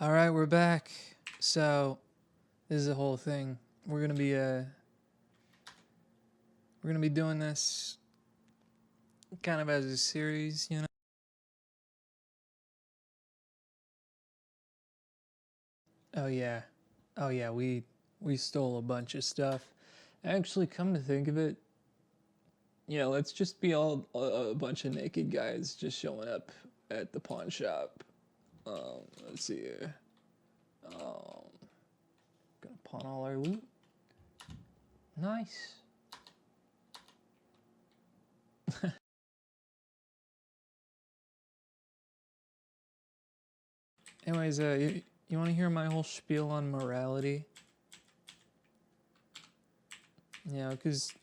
All right, we're back. So, this is the whole thing. We're gonna be doing this kind of as a series, you know. Oh yeah, we stole a bunch of stuff. Actually, come to think of it, yeah, let's just be all a bunch of naked guys just showing up at the pawn shop. Let's see here. Gonna pawn all our loot. Nice. Anyways, you want to hear my whole spiel on morality? Yeah, because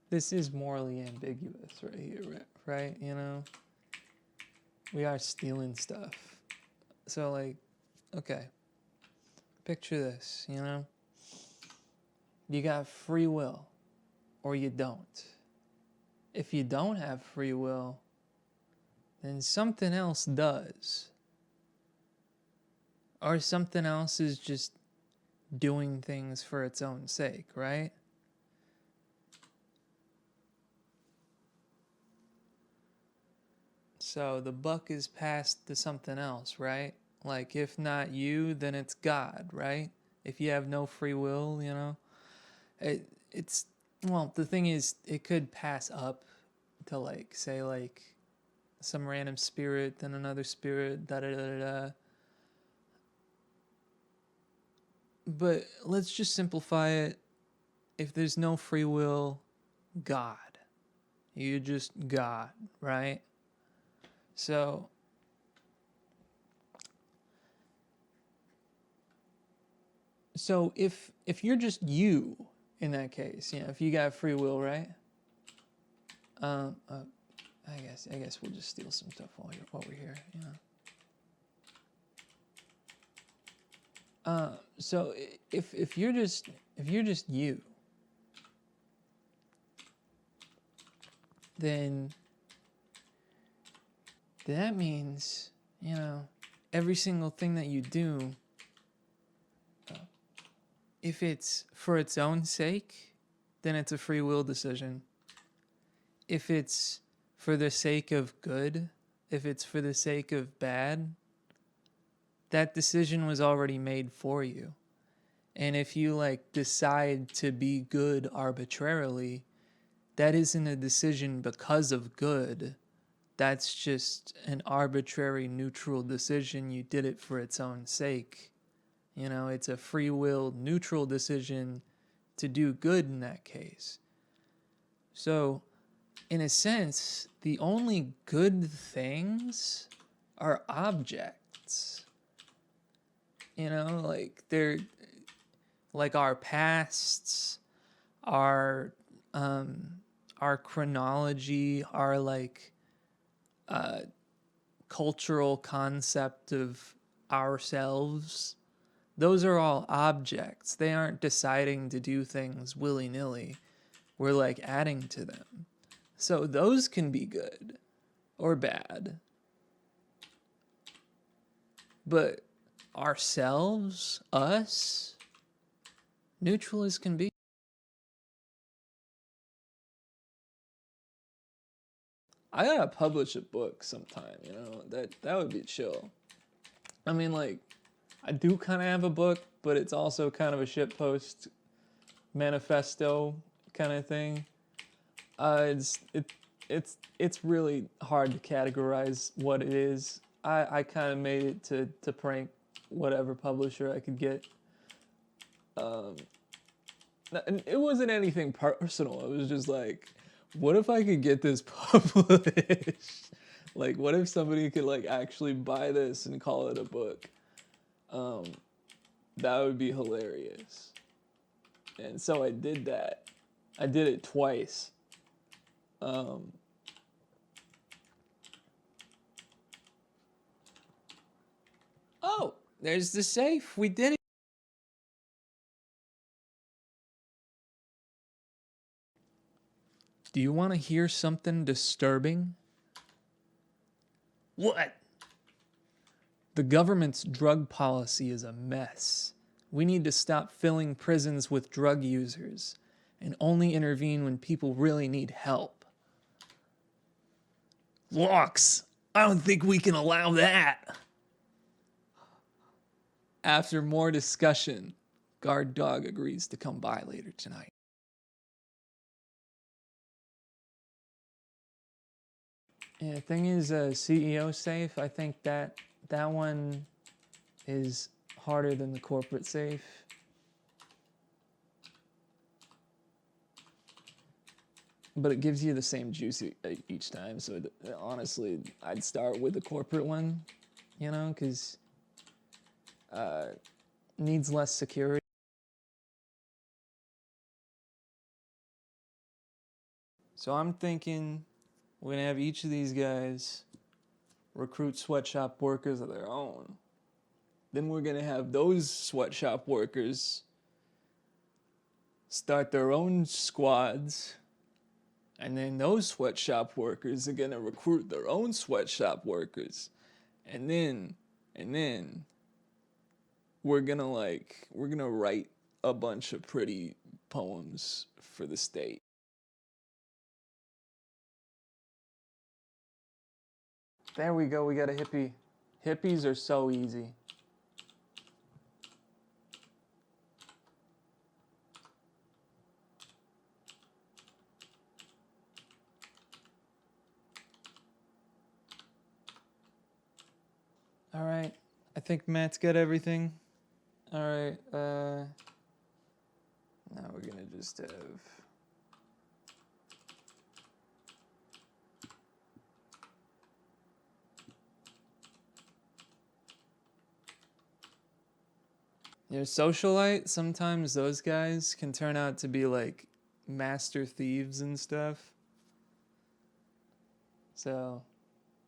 this is morally ambiguous right here, right? You know, we are stealing stuff. So, like, okay, picture this, you know? You got free will, or you don't. If you don't have free will, then something else does. Or something else is just doing things for its own sake, right? So the buck is passed to something else, right? Like, if not you, then it's God, right? If you have no free will, you know, it's, well, the thing is, it could pass up to, like, say, like, some random spirit, then another spirit, da da da da. But let's just simplify it. If there's no free will, God. You're just God, right? So if you're just you in that case, you know, if you got free will, right? Um, uh, I guess we'll just steal some stuff while we're here, you know. So if you're just you, then that means, you know, every single thing that you do, if it's for its own sake, then it's a free will decision. If it's for the sake of good, if it's for the sake of bad, that decision was already made for you. And if you, like, decide to be good arbitrarily, that isn't a decision because of good. That's just an arbitrary neutral decision. You did it for its own sake. You know, it's a free will neutral decision to do good in that case. So, in a sense, the only good things are objects. You know, like, they're like our pasts, our our chronology, our, like, cultural concept of ourselves. Those are all objects. They aren't deciding to do things willy-nilly. We're, like, adding to them. So those can be good or bad. But ourselves, us, neutral as can be. I gotta publish a book sometime, you know, that would be chill. I mean, like, I do kind of have a book, but it's also kind of a shitpost manifesto kind of thing. It's really hard to categorize what it is. I kind of made it to prank whatever publisher I could get. And it wasn't anything personal. It was just like, what if I could get this published? Like, what if somebody could, like, actually buy this and call it a book? That would be hilarious. And so I did that. I did it twice. Oh, there's the safe. We did it. Do you want to hear something disturbing? What? The government's drug policy is a mess. We need to stop filling prisons with drug users and only intervene when people really need help. Locks, I don't think we can allow that. After more discussion, guard dog agrees to come by later tonight. Yeah, the thing is, CEO safe, I think that one is harder than the corporate safe. But it gives you the same juice each time, so honestly, I'd start with the corporate one, you know, because needs less security. So I'm thinking we're gonna have each of these guys recruit sweatshop workers of their own. Then we're gonna have those sweatshop workers start their own squads. And then those sweatshop workers are gonna recruit their own sweatshop workers. And then we're gonna write a bunch of pretty poems for the state. There we go, we got a hippie. Hippies are so easy. All right, I think Matt's got everything. All right, now we're gonna just have... Your socialite, sometimes those guys can turn out to be like master thieves and stuff. So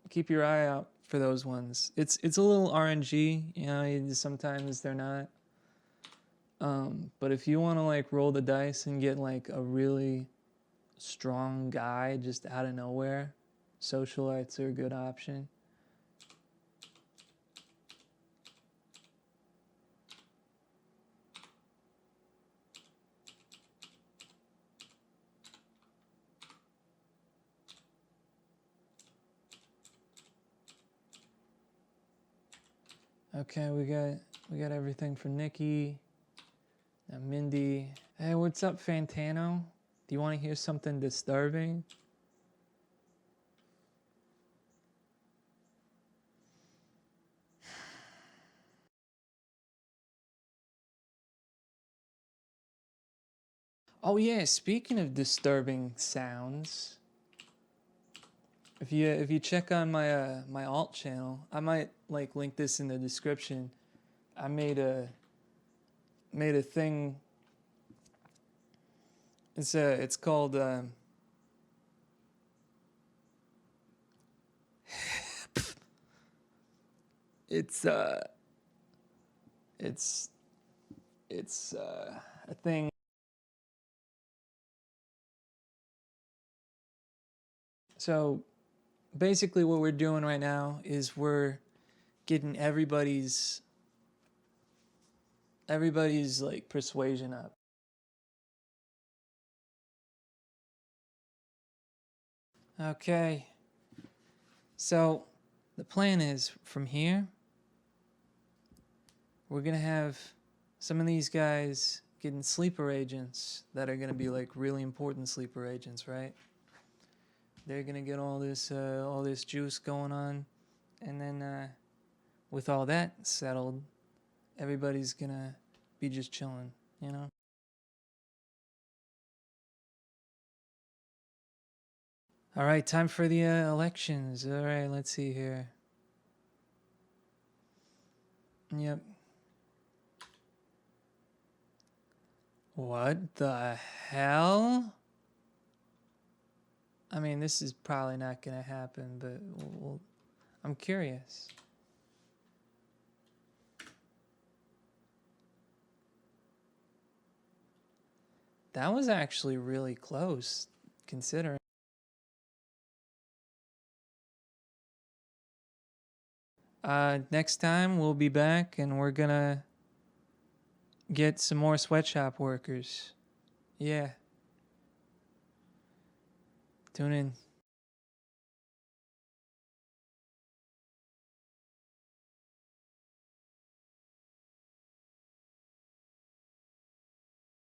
keep your eye out for those ones. It's a little RNG, you know, sometimes they're not. But if you want to like roll the dice and get like a really strong guy just out of nowhere, socialites are a good option. Okay, we got everything for Nikki. Now Mindy. Hey, what's up, Fantano? Do you want to hear something disturbing? Oh yeah, speaking of disturbing sounds, if you check on my my alt channel, I might like link this in the description. I made a thing. It's called it's a thing. So basically what we're doing right now is we're getting everybody's like persuasion up. Okay. So the plan is from here we're going to have some of these guys getting sleeper agents that are going to be like really important sleeper agents, right? They're going to get all this juice going on, and then with all that settled, everybody's going to be just chilling, you know? All right, time for the elections. All right, let's see here. Yep. What the hell? I mean, this is probably not going to happen, but I'm curious. That was actually really close, considering. Next time we'll be back and we're gonna get some more sweatshop workers. Yeah. Tune in.